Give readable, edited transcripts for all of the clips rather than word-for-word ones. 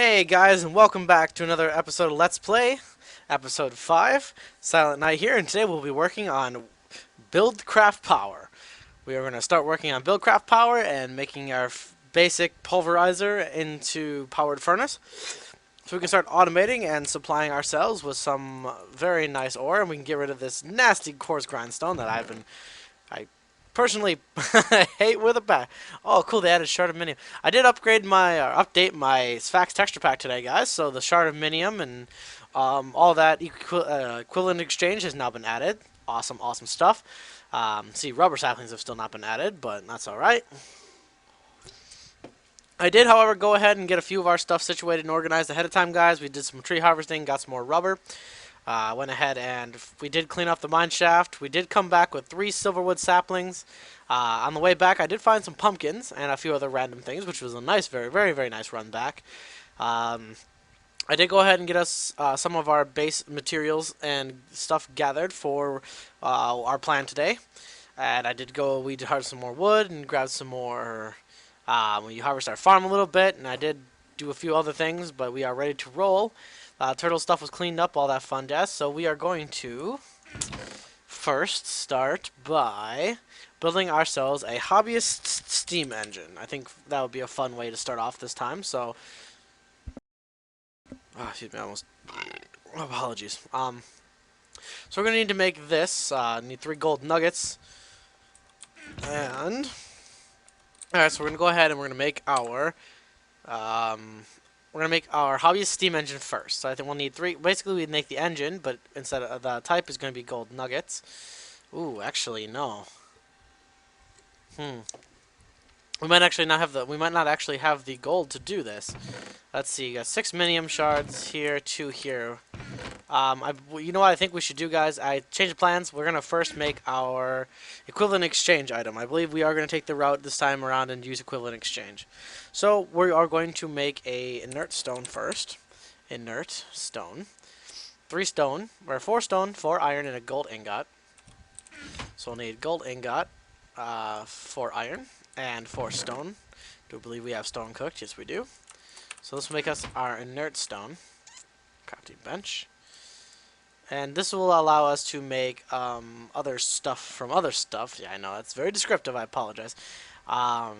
Hey guys, and welcome back to another episode of Let's Play, episode 5, Silent Night here, and today we'll be working on Buildcraft Power. We are going to start working on Buildcraft Power and making our basic pulverizer into powered furnace. So we can start automating and supplying ourselves with some very nice ore, and we can get rid of this nasty coarse grindstone that I personally hate with a bat. Oh, cool! They added shard of minium. I did upgrade my update my Sphax texture pack today, guys. So the shard of minium and all that equivalent exchange has now been added. Awesome, awesome stuff. See, rubber saplings have still not been added, but that's all right. I did, however, go ahead and get a few of our stuff situated and organized ahead of time, guys. We did some tree harvesting, got some more rubber. Went ahead and we did clean off the mine shaft. We did come back with 3 silverwood saplings. On the way back, I did find some pumpkins and a few other random things, which was a nice, very, very, very nice run back. I did go ahead and get us some of our base materials and stuff gathered for our plan today. And we did harvest some more wood and grab some more. We harvest our farm a little bit, and I did do a few other things, but we are ready to roll. Turtle stuff was cleaned up, all that fun jazz. So we are going to first start by building ourselves a hobbyist steam engine. I think that would be a fun way to start off this time. So, excuse me, almost. Apologies. So we're gonna need to make this. Need 3 gold nuggets, and all right. So we're gonna go ahead and we're gonna make our hobbyist steam engine first. So I think we'll need 3. Basically, we'd make the engine, but instead of the type is going to be gold nuggets. Ooh, actually no. We might not actually have the gold to do this. Let's see. You got 6 minium shards here, 2 here. You know what I think we should do, guys? I changed plans. We're gonna first make our equivalent exchange item. I believe we are gonna take the route this time around and use equivalent exchange. So we are going to make a inert stone first. Inert stone. 3 stone, or 4 stone, 4 iron, and a gold ingot. So we'll need gold ingot, 4 iron, and 4 stone. Do we believe we have stone cooked? Yes, we do. So this will make us our inert stone. Crafting bench. And this will allow us to make other stuff from other stuff. Yeah, I know, that's very descriptive. I apologize. I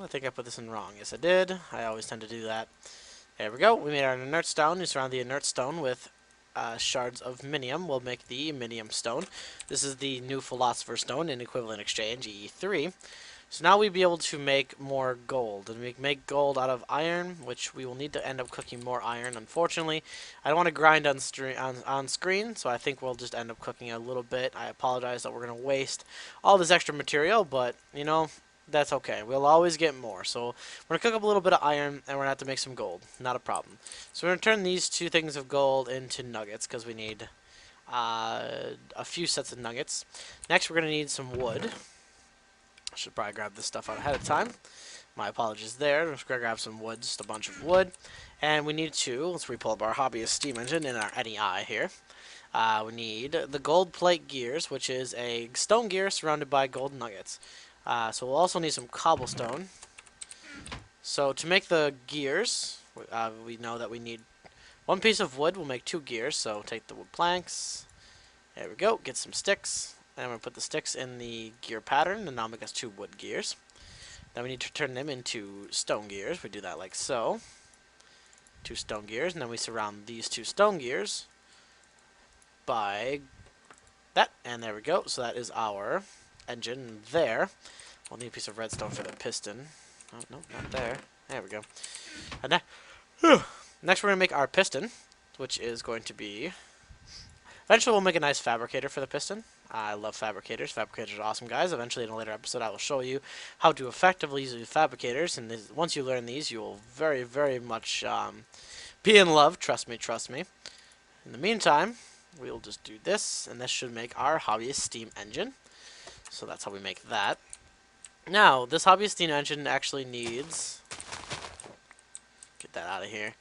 think I put this in wrong. Yes, I did. I always tend to do that. There we go. We made our inert stone. We surround the inert stone with shards of minium. We'll make the minium stone. This is the new philosopher's stone in equivalent exchange, EE3. So now we'd be able to make more gold, and we make gold out of iron, which we will need to end up cooking more iron. Unfortunately, I don't want to grind on screen, so I think we'll just end up cooking a little bit. I apologize that we're going to waste all this extra material, but you know, that's okay. We'll always get more. So we're going to cook up a little bit of iron, and we're going to have to make some gold. Not a problem. So we're going to turn these 2 things of gold into nuggets, because we need a few sets of nuggets. Next, we're going to need some wood. Should probably grab this stuff out ahead of time. My apologies there. Let's grab some wood, just a bunch of wood. And we need to, let's re-pull up our hobbyist steam engine in our NEI here. We need the gold plate gears, which is a stone gear surrounded by gold nuggets. So we'll also need some cobblestone. So to make the gears, we know that we need 1 piece of wood. We'll make 2 gears, so take the wood planks. There we go. Get some sticks. And I'm going to put the sticks in the gear pattern, and now make us 2 wood gears. Then we need to turn them into stone gears. We do that like so. 2 stone gears, and then we surround these 2 stone gears by that. And there we go. So that is our engine there. We'll need a piece of redstone for the piston. Oh, no, not there. There we go. And next we're going to make our piston, which is going to be... Eventually we'll make a nice fabricator for the piston. I love fabricators. Fabricators are awesome, guys. Eventually, in a later episode, I will show you how to effectively use fabricators. And once you learn these, you will very, very much be in love. Trust me, trust me. In the meantime, we will just do this, and this should make our hobbyist steam engine. So that's how we make that. Now, this hobbyist steam engine actually needs... Get that out of here.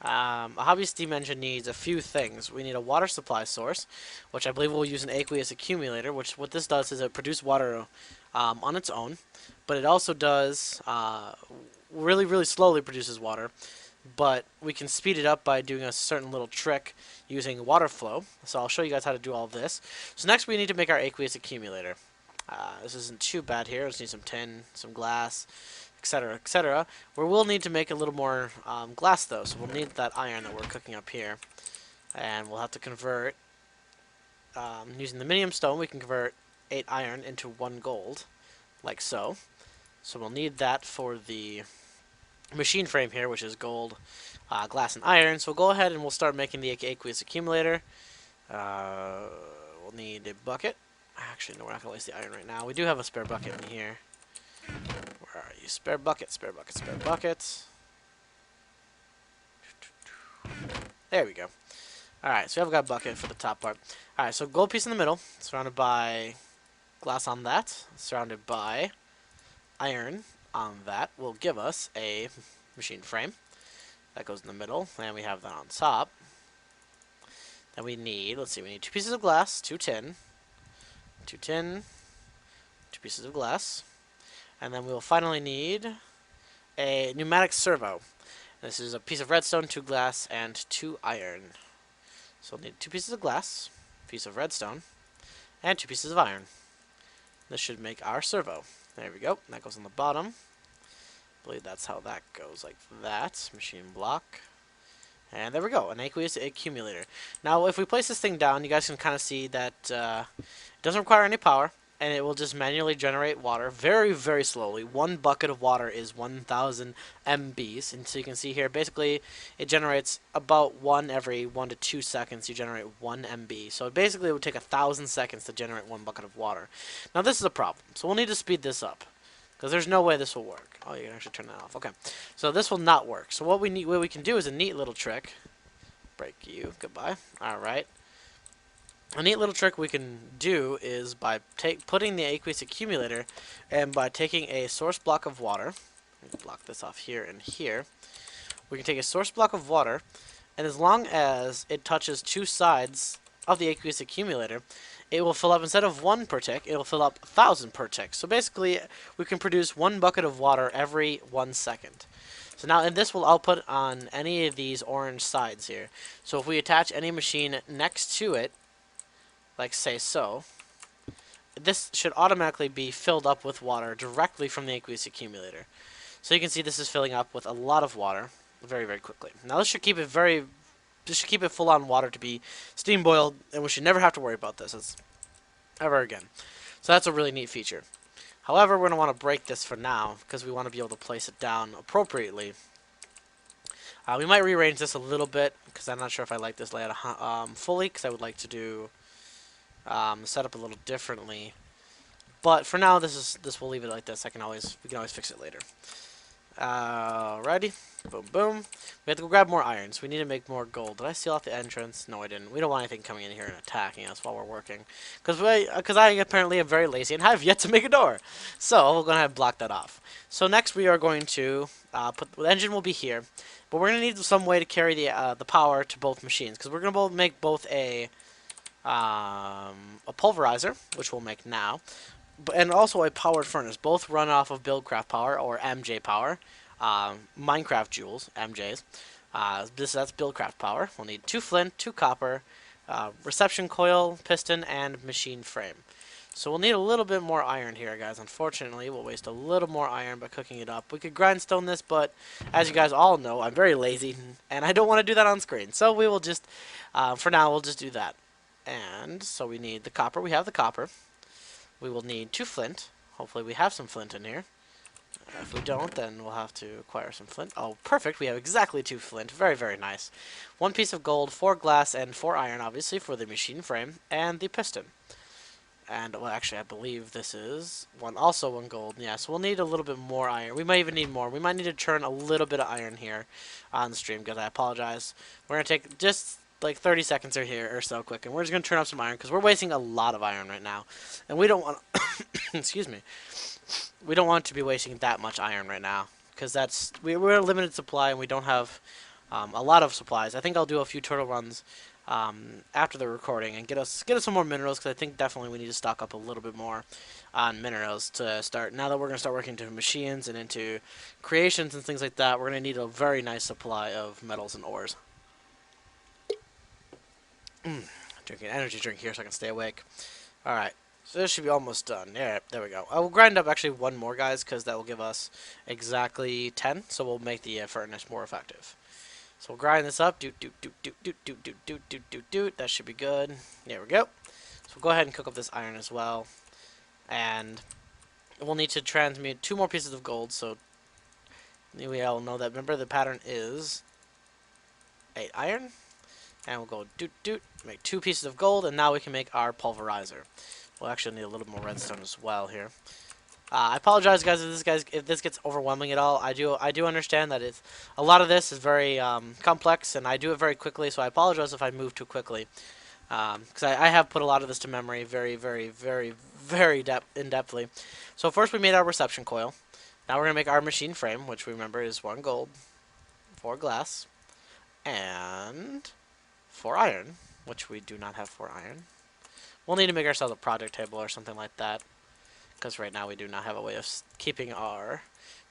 A hobby steam engine needs a few things. We need a water supply source, which I believe we'll use an aqueous accumulator, which what this does is it produces water on its own, but it also does really slowly produces water, but we can speed it up by doing a certain little trick using water flow. So I'll show you guys how to do all this. So next we need to make our aqueous accumulator. This isn't too bad here. Just need some tin, some glass, etc., etc. We will need to make a little more glass though, so we'll need that iron that we're cooking up here, and we'll have to convert using the minium stone. We can convert 8 iron into 1 gold, like so. So we'll need that for the machine frame here, which is gold, glass, and iron. So we'll go ahead and we'll start making the aqueous accumulator. We'll need a bucket. Actually, no, we're not going to waste the iron right now. We do have a spare bucket in here. Where are you? Spare bucket, spare bucket, spare bucket. There we go. Alright, so we have got a bucket for the top part. Alright, so gold piece in the middle, surrounded by glass on that, surrounded by iron on that, will give us a machine frame. That goes in the middle, and we have that on top. Then we need, let's see, we need 2 pieces of glass, 2 tin, 2 tin, 2 pieces of glass, and then we'll finally need a pneumatic servo. This is a piece of redstone, 2 glass, and 2 iron. So we'll need 2 pieces of glass, piece of redstone, and 2 pieces of iron. This should make our servo. There we go. That goes on the bottom. I believe that's how that goes, like that. Machine block. And there we go, an aqueous accumulator. Now, if we place this thing down, you guys can kind of see that it doesn't require any power, and it will just manually generate water very slowly. 1 bucket of water is 1,000 MBs, and so you can see here, basically, it generates about 1 every 1 to 2 seconds. You generate 1 MB. So basically, it would take 1,000 seconds to generate 1 bucket of water. Now, this is a problem, so we'll need to speed this up, because there's no way this will work. Oh, you can actually turn that off. Okay, so this will not work. So what we can do is a neat little trick. Break you. Goodbye. All right. A neat little trick we can do is by putting the aqueous accumulator, and by taking a source block of water. Let me block this off here and here. We can take a source block of water, and as long as it touches 2 sides of the aqueous accumulator, it will fill up, instead of 1 per tick, it will fill up 1,000 per tick. So basically, we can produce 1 bucket of water every 1 second. So now, and this will output on any of these orange sides here. So if we attach any machine next to it, like say so, this should automatically be filled up with water directly from the aqueous accumulator. So you can see this is filling up with a lot of water very quickly. Now this should keep it full on water to be steam boiled, and we should never have to worry about this ever again. So that's a really neat feature. However, we're going to want to break this for now, because we want to be able to place it down appropriately. We might rearrange this a little bit, because I'm not sure if I like this layout fully, because I would like to do the setup a little differently. But for now, this we'll leave it like this. We can always fix it later. Alrighty. Boom, boom. We have to go grab more iron, so we need to make more gold. Did I seal off the entrance? No, I didn't. We don't want anything coming in here and attacking us while we're working. Because I apparently am very lazy and have yet to make a door. So, we're going to have to block that off. So, next we are going to the engine will be here. But we're going to need some way to carry the power to both machines. Because we're going to make both a pulverizer, which we'll make now, and also a powered furnace. Both run off of Buildcraft power, or MJ power. Minecraft joules, MJs. That's Buildcraft power. We'll need 2 flint, 2 copper, reception coil, piston, and machine frame. So we'll need a little bit more iron here, guys. Unfortunately, we'll waste a little more iron by cooking it up. We could grindstone this, but as you guys all know, I'm very lazy, and I don't want to do that on screen. So we will just, for now, we'll just do that. And so we need the copper. We have the copper. We will need 2 flint. Hopefully we have some flint in here. If we don't, then we'll have to acquire some flint. Oh, perfect. We have exactly 2 flint. Very nice. 1 piece of gold, 4 glass, and 4 iron, obviously, for the machine frame, and the piston. And, well, actually, I believe this is also 1 gold. Yeah, so we'll need a little bit more iron. We might even need more. We might need to churn a little bit of iron here on the stream, because I apologize. We're going to take just like 30 seconds or so quick, and we're just going to turn up some iron, because we're wasting a lot of iron right now. And we don't want excuse me. We don't want to be wasting that much iron right now, because we're a limited supply, and we don't have a lot of supplies. I think I'll do a few turtle runs after the recording and get us some more minerals, because I think definitely we need to stock up a little bit more on minerals to start. Now that we're going to start working into machines and into creations and things like that, we're going to need a very nice supply of metals and ores. Drinking an energy drink here so I can stay awake. Alright, so this should be almost done. Yeah, there we go. I will grind up actually one more, guys, because that will give us exactly 10, so we'll make the furnace more effective. So we'll grind this up. Doot, doot, doot, doot, doot, doot, doot, doot, doot, doot, doot. That should be good. There we go. So we'll go ahead and cook up this iron as well. And we'll need to transmute 2 more pieces of gold, so we all know that. Remember, the pattern is 8 iron. And we'll go doot doot, make 2 pieces of gold, and now we can make our pulverizer. We'll actually need a little more redstone as well here. I apologize, guys, if this gets overwhelming at all. I do understand that a lot of this is very complex, and I do it very quickly. So I apologize if I move too quickly, because I have put a lot of this to memory very, very, very, very in-depthly. So first we made our reception coil. Now we're gonna make our machine frame, which we remember is 1 gold, 4 glass, and 4 iron, which we do not have 4 iron. We'll need to make ourselves a project table or something like that, because right now we do not have a way of keeping our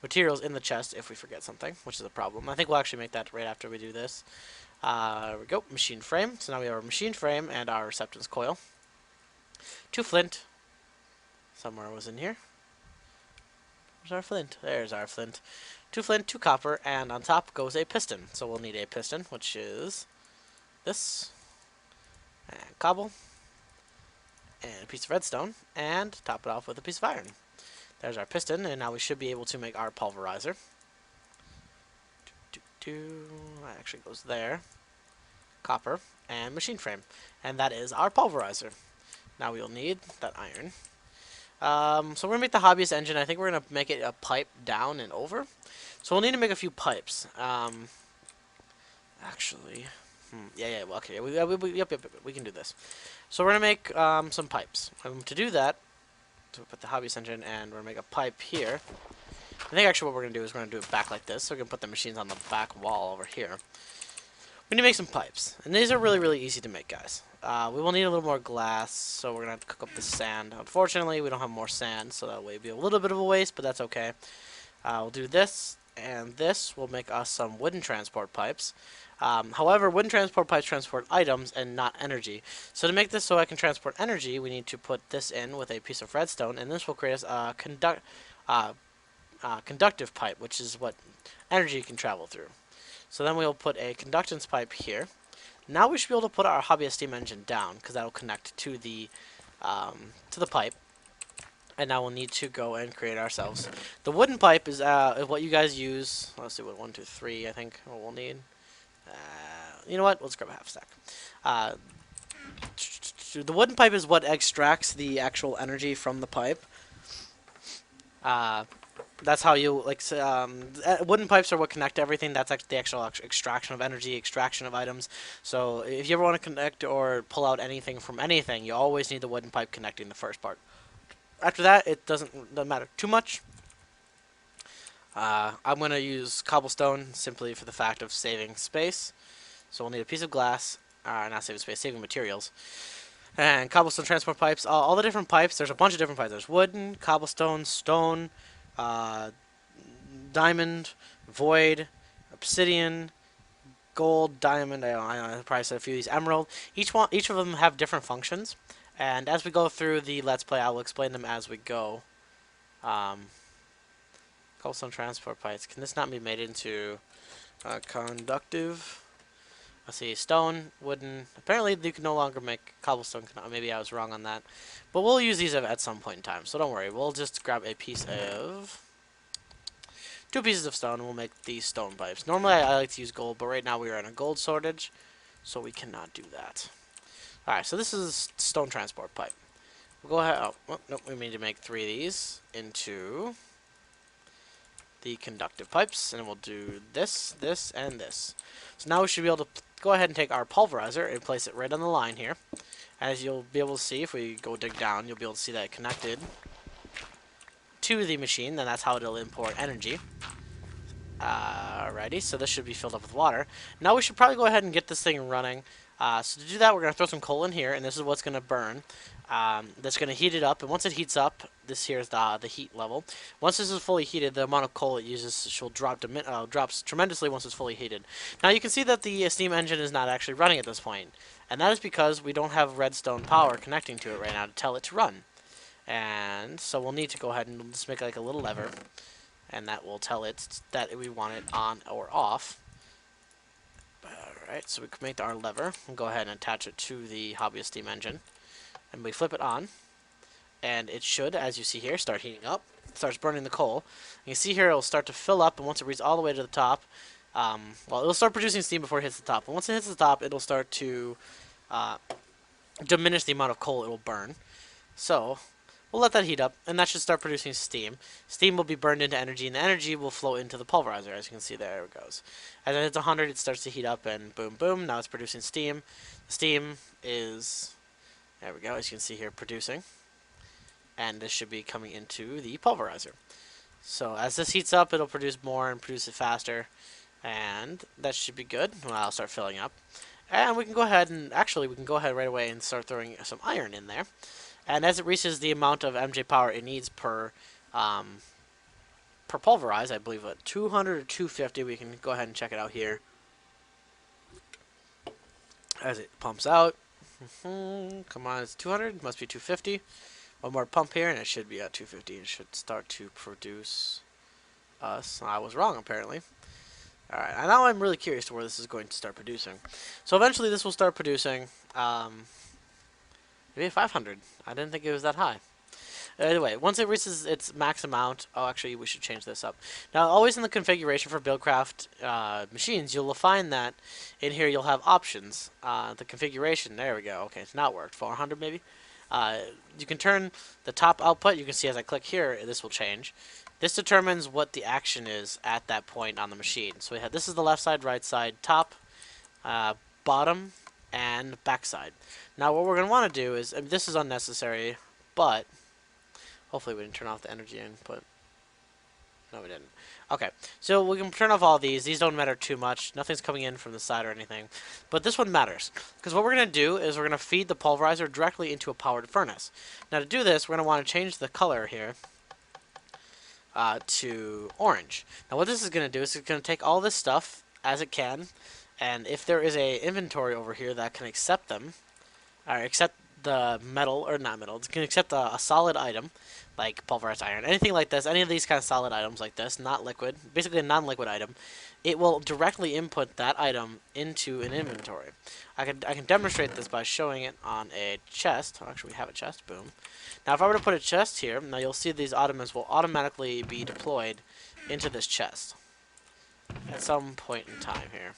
materials in the chest if we forget something, which is a problem. I think we'll actually make that right after we do this. There we go, machine frame. So now we have our machine frame and our receptance coil. 2 flint. Somewhere was in here. Where's our flint? There's our flint. 2 flint, 2 copper, and on top goes a piston. So we'll need a piston, which is this, and cobble, and a piece of redstone, and top it off with a piece of iron. There's our piston, and now we should be able to make our pulverizer. That actually goes there. Copper, and machine frame. And that is our pulverizer. Now we'll need that iron. So we're going to make the hobbyist engine. I think we're going to make it a pipe down and over. So we'll need to make a few pipes. Actually... well, okay, yep, we can do this. So we're going to make some pipes. To do that, to put the hobbyist engine, and we're going to make a pipe here. I think actually what we're going to do is we're going to do it back like this. So we're going to put the machines on the back wall over here. We need to make some pipes. And these are really, really easy to make, guys. We will need a little more glass, so we're going to have to cook up the sand. Unfortunately, we don't have more sand, so that way it'll be a little bit of a waste, but that's okay. We'll do this, and this will make us some wooden transport pipes. However, wooden transport pipes transport items and not energy. So to make this so I can transport energy, we need to put this in with a piece of redstone, and this will create us a conductive pipe, which is what energy can travel through. So then we'll put a conductance pipe here. Now we should be able to put our hobbyist steam engine down, because that will connect to the pipe. And now we'll need to go and create ourselves. The wooden pipe is what you guys use. Let's see what 1, 2, 3. I think what we'll need. You know what? Let's grab a half stack. The wooden pipe is what extracts the actual energy from the pipe. That's how you wooden pipes are what connect everything. That's the actual extraction of energy, extraction of items. So if you ever want to connect or pull out anything from anything, you always need the wooden pipe connecting the first part. After that, it doesn't matter too much. I'm going to use cobblestone simply for the fact of saving space. So we'll need a piece of glass, not saving space, saving materials. And cobblestone transport pipes, all the different pipes, there's a bunch of different pipes. There's wooden, cobblestone, stone, diamond, void, obsidian, gold, diamond, I probably said a few of these, emerald. Each of them have different functions. And as we go through the Let's Play, I will explain them as we go. Cobblestone transport pipes. Can this not be made into conductive? Let's see, stone, wooden. Apparently, you can no longer make cobblestone. Maybe I was wrong on that. But we'll use these at some point in time, so don't worry. We'll just grab a piece of... 2 pieces of stone, and we'll make these stone pipes. Normally, I like to use gold, but right now we are in a gold shortage, so we cannot do that. Alright, so this is stone transport pipe. We'll go ahead... Oh, nope, we need to make 3 of these into the conductive pipes, and we'll do this, this, and this. So now we should be able to go ahead and take our pulverizer and place it right on the line here. As you'll be able to see, if we go dig down, you'll be able to see that it connected to the machine, then that's how it'll import energy. Alrighty, so this should be filled up with water. Now we should probably go ahead and get this thing running. So to do that, we're going to throw some coal in here, and this is what's going to burn. That's going to heat it up, and once it heats up, this here is the heat level. Once this is fully heated, the amount of coal it uses will drops tremendously once it's fully heated. Now you can see that the steam engine is not actually running at this point, and that is because we don't have redstone power connecting to it right now to tell it to run. And so we'll need to go ahead and just make like a little lever, and that will tell it that we want it on or off. Alright, so we can make our lever and go ahead and attach it to the hobbyist steam engine. And we flip it on, and it should, as you see here, start heating up. It starts burning the coal. And you see here it'll start to fill up, and once it reaches all the way to the top, well, it'll start producing steam before it hits the top. And once it hits the top, it'll start to diminish the amount of coal it will burn. So we'll let that heat up, and that should start producing steam. Steam will be burned into energy, and the energy will flow into the pulverizer, as you can see there it goes. As it hits 100, it starts to heat up, and boom, boom, now it's producing steam. The steam is, there we go, as you can see here, producing. And this should be coming into the pulverizer. So as this heats up, it'll produce more and produce it faster, and that should be good. Well, I'll start filling up. And we can go ahead and, actually, we can go ahead right away and start throwing some iron in there. And as it reaches the amount of MJ power it needs per pulverize, I believe at 200 or 250, we can go ahead and check it out here. As it pumps out. Come on, it's 200, must be 250. One more pump here, and it should be at 250. It should start to produce us. I was wrong, apparently. Alright, now I'm really curious to where this is going to start producing. So eventually this will start producing, maybe 500. I didn't think it was that high. Anyway, once it reaches its max amount, oh, actually, we should change this up. Now, always in the configuration for Buildcraft machines, you'll find that in here you'll have options. The configuration, there we go. Okay, it's not worked. 400 maybe? You can turn the top output. You can see as I click here, this will change. This determines what the action is at that point on the machine. So we have, this is the left side, right side, top, bottom, and back side. Now, what we're going to want to do is, I mean, this is unnecessary, but hopefully we didn't turn off the energy input. No, we didn't. Okay, so we can turn off all these. These don't matter too much. Nothing's coming in from the side or anything. But this one matters. Because what we're going to do is we're going to feed the pulverizer directly into a powered furnace. Now to do this, we're going to want to change the color here to orange. Now what this is going to do is it's going to take all this stuff as it can. And if there is a inventory over here that can accept them, or accept the metal, or not metal, it can accept a solid item, like pulverized iron, anything like this, any of these kind of solid items like this, not liquid, basically a non-liquid item, it will directly input that item into an inventory. I can demonstrate this by showing it on a chest. Oh, actually, we have a chest. Boom. Now, if I were to put a chest here, now you'll see these ottomans will automatically be deployed into this chest at some point in time here.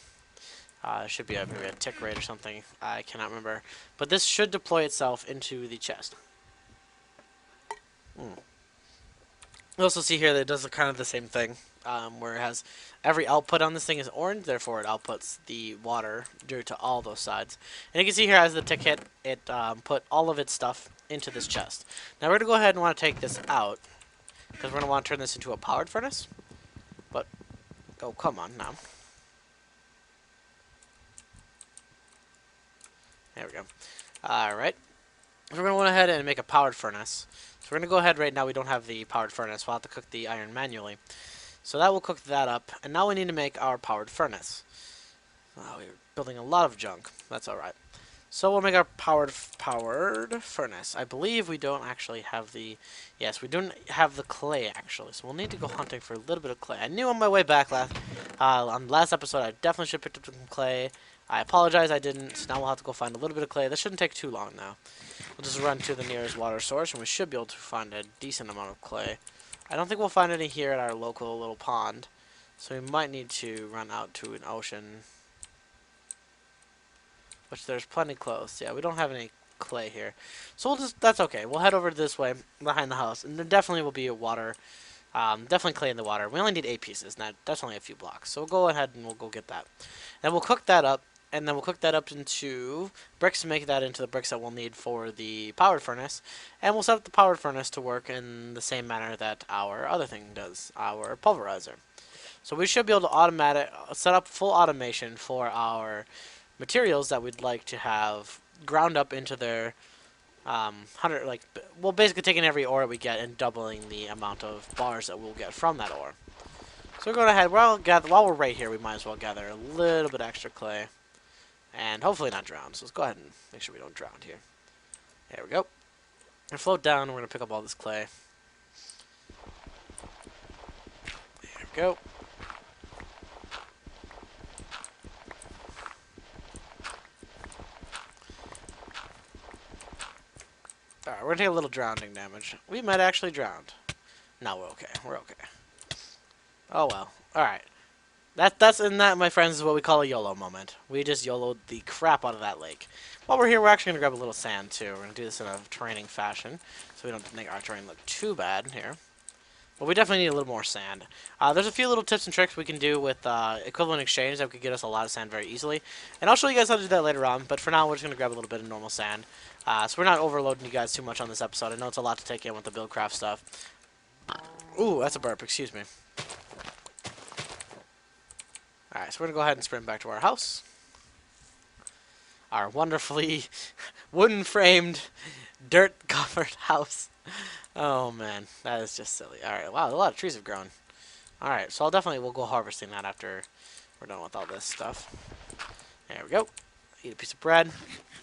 Should be maybe a tick rate or something. I cannot remember. But this should deploy itself into the chest. You also see here that it does kind of the same thing, where it has every output on this thing is orange, therefore it outputs the water due to all those sides. And you can see here as the tick hit, it put all of its stuff into this chest. Now we're going to go ahead and want to take this out, because we're going to want to turn this into a powered furnace. But, oh, come on now. There we go. Alright. So we're going to go ahead and make a powered furnace. So we're going to go ahead right now. We don't have the powered furnace. We'll have to cook the iron manually. So that will cook that up. And now we need to make our powered furnace. Oh, we're building a lot of junk. That's alright. So we'll make our powered furnace. I believe we don't actually have the... Yes, we don't have the clay, actually. So we'll need to go hunting for a little bit of clay. I knew on my way back on the last episode I definitely should have picked up some clay. I apologize I didn't. So now we'll have to go find a little bit of clay. This shouldn't take too long now. We'll just run to the nearest water source, and we should be able to find a decent amount of clay. I don't think we'll find any here at our local little pond. So we might need to run out to an ocean. Which there's plenty close. Yeah, we don't have any clay here. So we'll just, that's okay. We'll head over this way, behind the house. And there definitely will be a water, definitely clay in the water. We only need 8 pieces, and that's only a few blocks. So we'll go ahead and we'll go get that. And we'll cook that up. And then we'll cook that up into bricks and make that into the bricks that we'll need for the powered furnace. And we'll set up the powered furnace to work in the same manner that our other thing does, our pulverizer. So we should be able to set up full automation for our materials that we'd like to have ground up into their 100, like, well, basically taking every ore we get and doubling the amount of bars that we'll get from that ore. So we're going ahead, while we're right here, we might as well gather a little bit extra clay. And hopefully not drown, so let's go ahead and make sure we don't drown here. There we go. And float down, we're going to pick up all this clay. There we go. Alright, we're going to take a little drowning damage. We might actually drown. No, we're okay. We're okay. Oh well. Alright. That, my friends, is what we call a YOLO moment. We just YOLO'd the crap out of that lake. While we're here, we're actually going to grab a little sand, too. We're going to do this in a training fashion, so we don't make our terrain look too bad here. But we definitely need a little more sand. There's a few little tips and tricks we can do with equivalent exchange that could get us a lot of sand very easily. And I'll show you guys how to do that later on, but for now, we're just going to grab a little bit of normal sand. So we're not overloading you guys too much on this episode. I know it's a lot to take in with the Buildcraft stuff. Ooh, that's a burp, excuse me. Alright, so we're going to go ahead and sprint back to our house. Our wonderfully wooden-framed, dirt-covered house. Oh, man. That is just silly. Alright, wow, a lot of trees have grown. Alright, so we'll go harvesting that after we're done with all this stuff. There we go. Eat a piece of bread.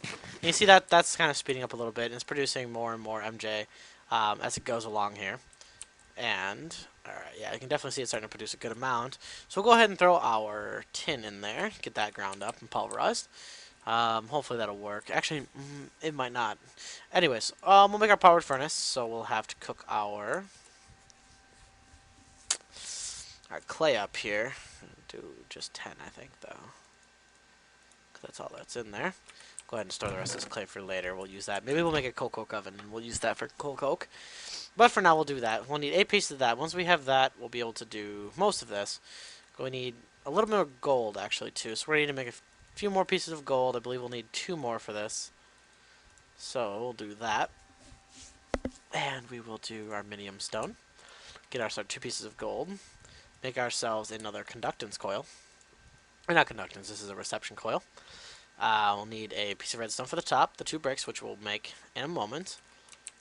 And you see that's kind of speeding up a little bit, and it's producing more and more MJ as it goes along here. And, alright, yeah, you can definitely see it's starting to produce a good amount. So we'll go ahead and throw our tin in there, get that ground up and pulverized. Hopefully that'll work. Actually, it might not. Anyways, we'll make our powered furnace, so we'll have to cook our clay up here. Do just 10, I think, though. That's all that's in there. Go ahead and store the rest of this clay for later. We'll use that. Maybe we'll make a coal coke oven, and we'll use that for coal coke. But for now, we'll do that. We'll need 8 pieces of that. Once we have that, we'll be able to do most of this. We need a little bit of gold, actually, too. So we're going to need to make a few more pieces of gold. I believe we'll need 2 more for this. So we'll do that. And we will do our minium stone. Get ourselves 2 pieces of gold. Make ourselves another conductance coil. Or not conductance, this is a reception coil. We'll need a piece of redstone for the top, the 2 bricks, which we'll make in a moment.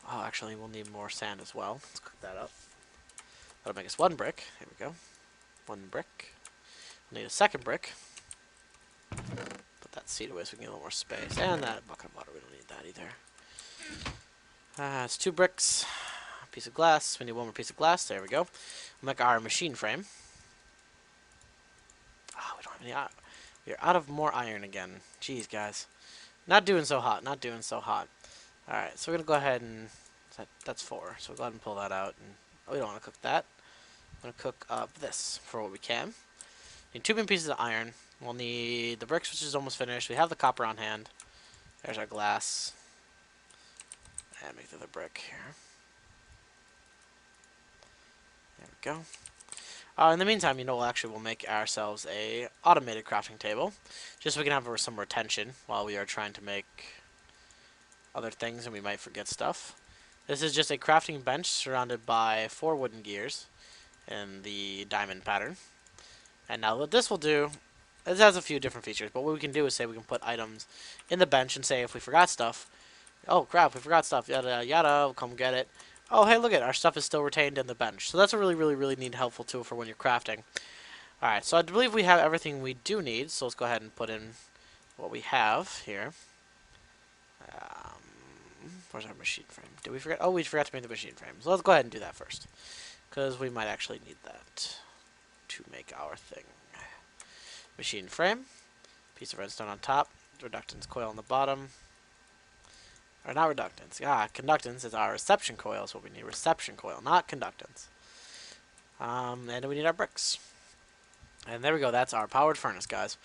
Oh, actually, we'll need more sand as well. Let's cook that up. That'll make us 1 brick. Here we go. 1 brick. We'll need a 2nd brick. Put that seed away so we can get a little more space. And that bucket of water, we don't need that either. It's 2 bricks. A piece of glass. We need 1 more piece of glass. There we go. We'll make our machine frame. Oh, we don't have any iron. We are out of more iron again. Jeez, guys. Not doing so hot. Not doing so hot. Alright, so we're going to go ahead and... That's 4. So we'll go ahead and pull that out. And we don't want to cook that. I'm going to cook up this for what we can. Need 2 big pieces of iron. We'll need the bricks, which is almost finished. We have the copper on hand. There's our glass. And make the other brick here. There we go. In the meantime, we'll make ourselves a automated crafting table, just so we can have some retention while we are trying to make other things and we might forget stuff. This is just a crafting bench surrounded by 4 wooden gears in the diamond pattern. And now what this will do, it has a few different features, but what we can do is say we can put items in the bench and say if we forgot stuff, oh crap, we forgot stuff, yada yada, we'll come get it. Oh, hey, look at it. Our stuff is still retained in the bench. So that's a really, really, really neat, helpful tool for when you're crafting. Alright, so I believe we have everything we do need. So let's go ahead and put in what we have here. Where's our machine frame? Did we forget? Oh, we forgot to make the machine frame. So let's go ahead and do that first. Because we might actually need that to make our thing. Machine frame. Piece of redstone on top. Reductance coil on the bottom. Or not reductance. Conductance is our reception coil. Is what we need. Reception coil, not conductance. And we need our bricks. And there we go. That's our powered furnace, guys.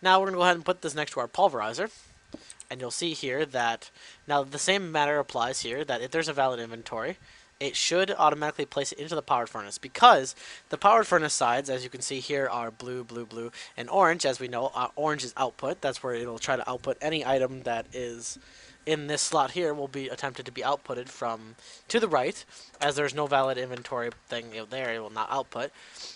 Now we're going to go ahead and put this next to our pulverizer. And you'll see here that now the same matter applies here, that if there's a valid inventory, it should automatically place it into the powered furnace, because the powered furnace sides, as you can see here, are blue, blue, blue, and orange. As we know, orange is output. That's where it'll try to output any item that is in this slot here will be attempted to be outputted from to the right, as there's no valid inventory thing there, it will not output.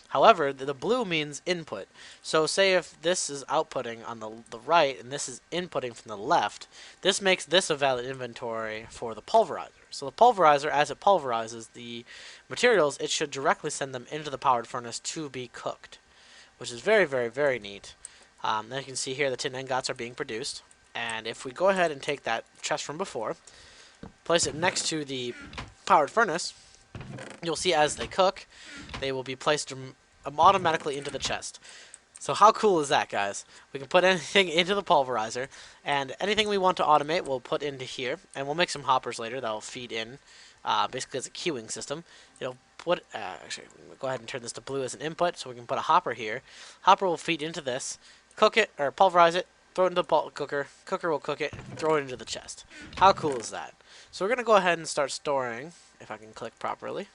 However, the blue means input. So say if this is outputting on the right and this is inputting from the left, this makes this a valid inventory for the pulverizer. So the pulverizer, as it pulverizes the materials, it should directly send them into the powered furnace to be cooked, which is very, very, very neat. Then you can see here the tin ingots are being produced. And if we go ahead and take that chest from before, place it next to the powered furnace, you'll see as they cook, they will be placed automatically into the chest. So how cool is that, guys? We can put anything into the pulverizer, and anything we want to automate we'll put into here, and we'll make some hoppers later that will feed in, basically as a queuing system. It'll put, actually, we'll go ahead and turn this to blue as an input, so we can put a hopper here. Hopper will feed into this, cook it, or pulverize it, throw it into the cooker. Cooker will cook it, throw it into the chest. How cool is that? So we're going to go ahead and start storing, if I can click properly.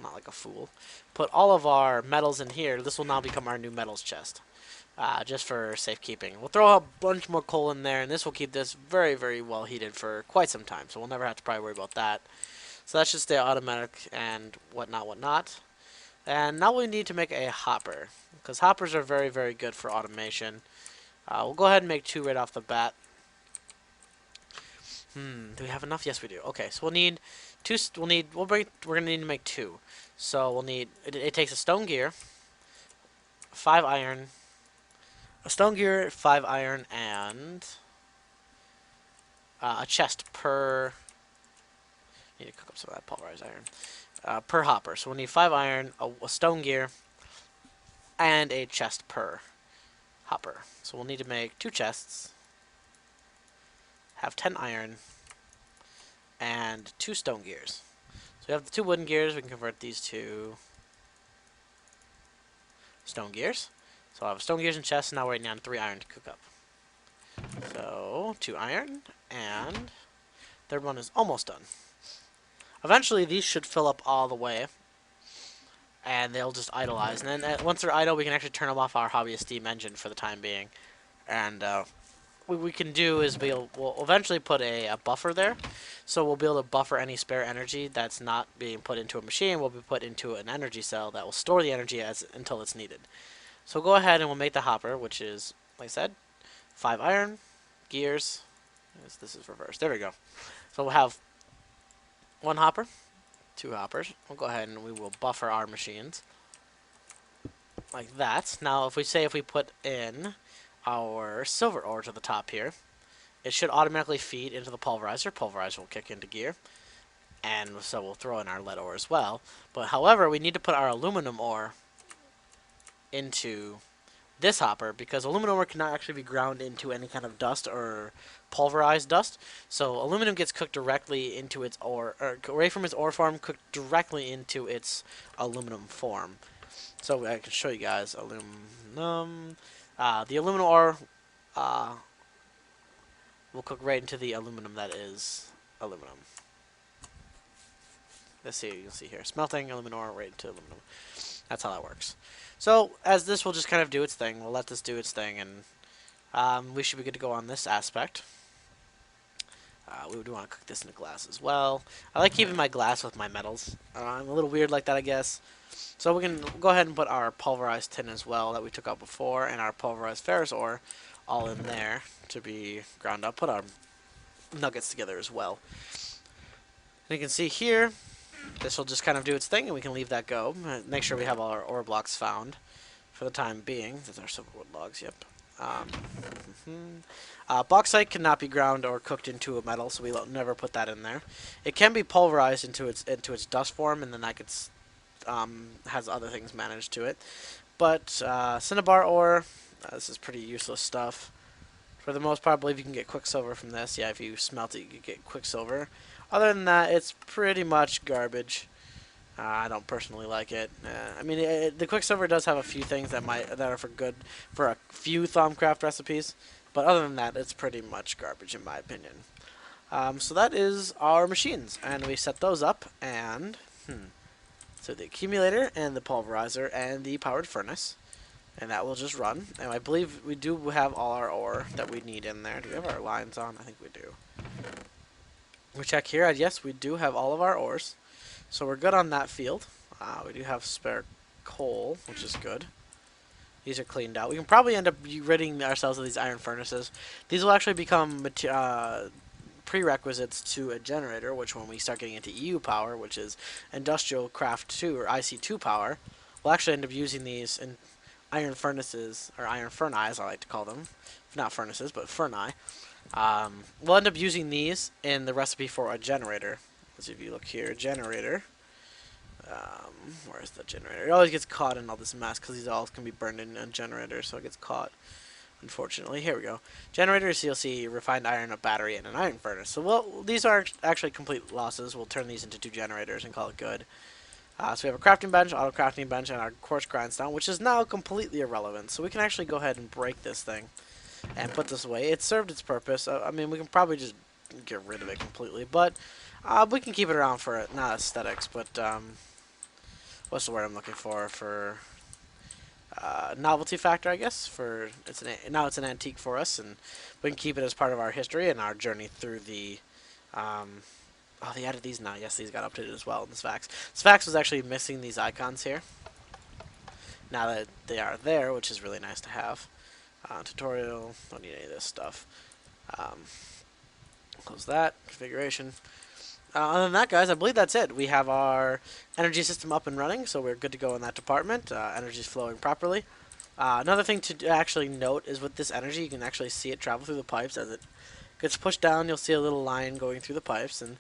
Not like a fool. Put all of our metals in here. This will now become our new metals chest, just for safekeeping. We'll throw a bunch more coal in there, and this will keep this very, very well heated for quite some time, so we'll never have to probably worry about that. So that should stay automatic and whatnot, whatnot. And now we need to make a hopper, because hoppers are very, very good for automation. We'll go ahead and make 2 right off the bat. Do we have enough? Yes, we do. Okay, so we'll need 2. We're gonna need to make 2. So we'll need. It takes a stone gear, 5 iron, a stone gear, 5 iron, and a chest per. Need to cook up some of that pulverized iron per hopper. So we'll need 5 iron, a stone gear, and a chest per hopper. So we'll need to make 2 chests, have 10 iron, and 2 stone gears. So we have the 2 wooden gears. We can convert these to stone gears. So I'll have stone gears and chests, and now we're waiting on 3 iron to cook up. So 2 iron, and third one is almost done. Eventually these should fill up all the way, and they'll just idleize. And then once they're idle, we can actually turn them off our hobbyist steam engine for the time being. And what we can do is we'll eventually put a buffer there, so we'll be able to buffer any spare energy that's not being put into a machine. Will be put into an energy cell that will store the energy until it's needed. So go ahead and we'll make the hopper, which is, like I said, 5 iron, gears. This is reversed. There we go. So we'll have 1 hopper, 2 hoppers. We'll go ahead and we will buffer our machines like that. Now, if we put in our silver ore to the top here, it should automatically feed into the pulverizer. Pulverizer will kick into gear, and so we'll throw in our lead ore as well. But however, we need to put our aluminum ore into this hopper, because aluminum ore cannot actually be ground into any kind of dust or pulverized dust. So aluminum gets cooked directly into its ore, or away from its ore form, cooked directly into its aluminum form. So I can show you guys aluminum. The aluminum ore will cook right into the aluminum that is aluminum. Let's see, you can see here, smelting aluminum ore right into aluminum. That's how that works. So as this will just kind of do its thing, we'll let this do its thing, and we should be good to go on this aspect. We do want to cook this in a glass as well. I like keeping my glass with my metals. I'm a little weird like that, I guess. So we can go ahead and put our pulverized tin as well that we took out before, and our pulverized ferrous ore all in there to be ground up. Put our nuggets together as well. And you can see here, this will just kind of do its thing, and we can leave that go. Make sure we have all our ore blocks found for the time being. That's our silverwood logs, yep. Bauxite cannot be ground or cooked into a metal, so we'll never put that in there. It can be pulverized into its dust form, and then that gets has other things managed to it. But cinnabar ore, this is pretty useless stuff. For the most part, I believe you can get quicksilver from this. Yeah, if you smelt it, you can get quicksilver. Other than that, it's pretty much garbage. I don't personally like it. I mean, the quicksilver does have a few things that are for a few Thaumcraft recipes, but other than that, it's pretty much garbage in my opinion. So that is our machines, and we set those up, and so the accumulator and the pulverizer and the powered furnace, and that will just run. And I believe we do have all our ore that we need in there. Do we have our lines on? I think we do. We check here, and yes, we do have all of our ores. So we're good on that field. We do have spare coal, which is good. These are cleaned out. We can probably end up ridding ourselves of these iron furnaces. These will actually become prerequisites to a generator, which when we start getting into EU power, which is Industrial Craft 2 or IC2 power, we'll actually end up using these in iron furnaces, or iron furnace, I like to call them. Not furnaces, but furnace. We'll end up using these in the recipe for a generator. So if you look here, generator. Where's the generator? It always gets caught in all this mess because these all can be burned in a generator, so it gets caught. Unfortunately, here we go. Generator, so you'll see refined iron, a battery, and an iron furnace. So these are actually complete losses. We'll turn these into 2 generators and call it good. So we have a crafting bench, auto crafting bench, and our quartz grindstone, which is now completely irrelevant. So we can actually go ahead and break this thing and put this away. It served its purpose. I mean, we can probably just get rid of it completely, but we can keep it around for not aesthetics, but what's the word I'm looking for? For novelty factor, I guess. For now it's an antique for us, and we can keep it as part of our history and our journey through the. Oh, they added these now. Yes, these got updated as well in the Sphax. Sphax was actually missing these icons here. Now that they are there, which is really nice to have. Tutorial, don't need any of this stuff. Close that. Configuration. Other than that, guys, I believe that's it. We have our energy system up and running, so we're good to go in that department. Energy is flowing properly. Another thing to actually note is with this energy, you can actually see it travel through the pipes as it gets pushed down. You'll see a little line going through the pipes, and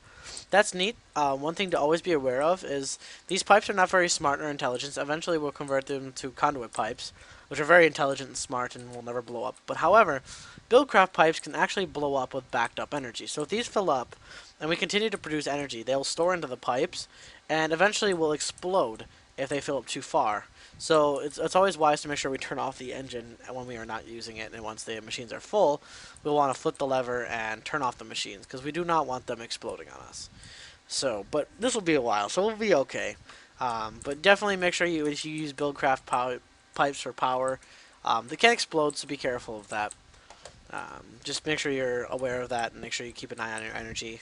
that's neat. One thing to always be aware of is these pipes are not very smart or intelligent. Eventually, we'll convert them to conduit pipes, which are very intelligent and smart and will never blow up. But however, buildcraft pipes can actually blow up with backed up energy. So if these fill up and we continue to produce energy, they'll store into the pipes and eventually will explode if they fill up too far. So it's always wise to make sure we turn off the engine when we are not using it, and once the machines are full, we'll want to flip the lever and turn off the machines because we do not want them exploding on us. So, but this will be a while, so we'll be okay. But definitely make sure if you use buildcraft pipes for power, they can explode, so be careful of that. Just make sure you're aware of that and make sure you keep an eye on your energy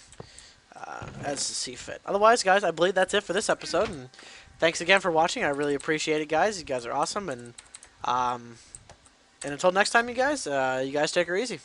as you see fit. Otherwise, guys, I believe that's it for this episode. And thanks again for watching. I really appreciate it, guys. You guys are awesome. And until next time, you guys take her easy.